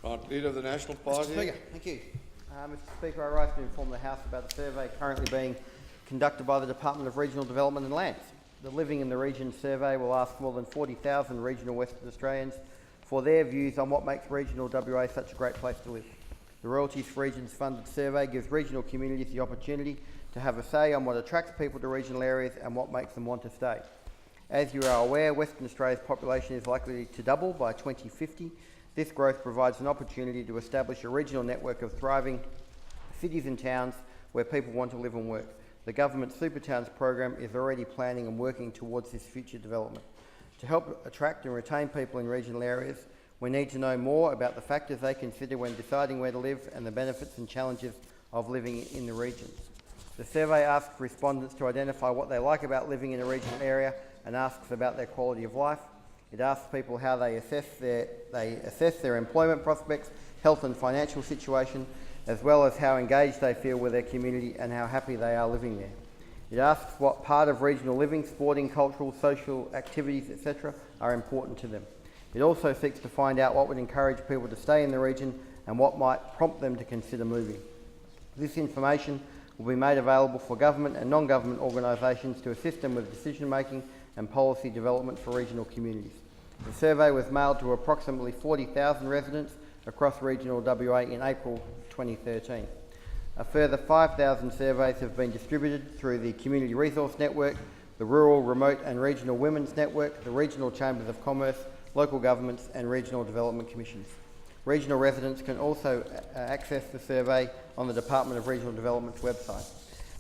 Right, Leader of the National Party. Mr. Speaker, thank you. Mr. Speaker, I rise to inform the House about the survey currently being conducted by the Department of Regional Development and Lands. The Living in the Region survey will ask more than 40,000 regional Western Australians for their views on what makes regional WA such a great place to live. The Royalties for Regions funded survey gives regional communities the opportunity to have a say on what attracts people to regional areas and what makes them want to stay. As you are aware, Western Australia's population is likely to double by 2050. This growth provides an opportunity to establish a regional network of thriving cities and towns where people want to live and work. The government's Supertowns program is already planning and working towards this future development. To help attract and retain people in regional areas, we need to know more about the factors they consider when deciding where to live and the benefits and challenges of living in the regions. The survey asks respondents to identify what they like about living in a regional area and asks about their quality of life. It asks people how they assess their employment prospects, health and financial situation, as well as how engaged they feel with their community and how happy they are living there. It asks what part of regional living, sporting, cultural, social activities, etc. are important to them. It also seeks to find out what would encourage people to stay in the region and what might prompt them to consider moving. This information will be made available for government and non-government organisations to assist them with decision making and policy development for regional communities. The survey was mailed to approximately 40,000 residents across regional WA in April 2013. A further 5,000 surveys have been distributed through the Community Resource Network, the Rural, Remote and Regional Women's Network, the Regional Chambers of Commerce, local governments and regional development commissions. Regional residents can also access the survey on the Department of Regional Development's website.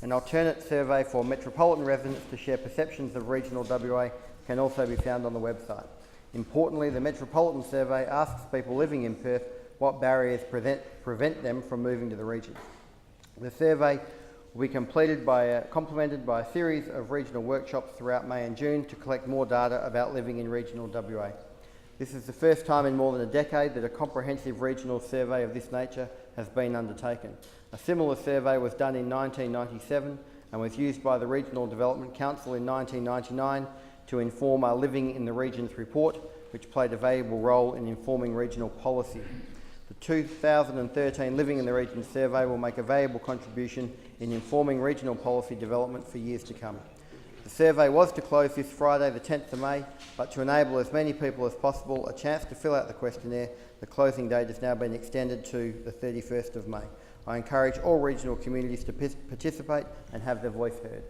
An alternate survey for metropolitan residents to share perceptions of regional WA can also be found on the website. Importantly, the Metropolitan Survey asks people living in Perth what barriers prevent them from moving to the region. The survey will be complemented by a series of regional workshops throughout May and June to collect more data about living in regional WA. This is the first time in more than a decade that a comprehensive regional survey of this nature has been undertaken. A similar survey was done in 1997 and was used by the Regional Development Council in 1999 to inform our Living in the Regions report, which played a valuable role in informing regional policy. The 2013 Living in the Regions survey will make a valuable contribution in informing regional policy development for years to come. The survey was to close this Friday, the 10th of May, but to enable as many people as possible a chance to fill out the questionnaire, the closing date has now been extended to the 31st of May. I encourage all regional communities to participate and have their voice heard.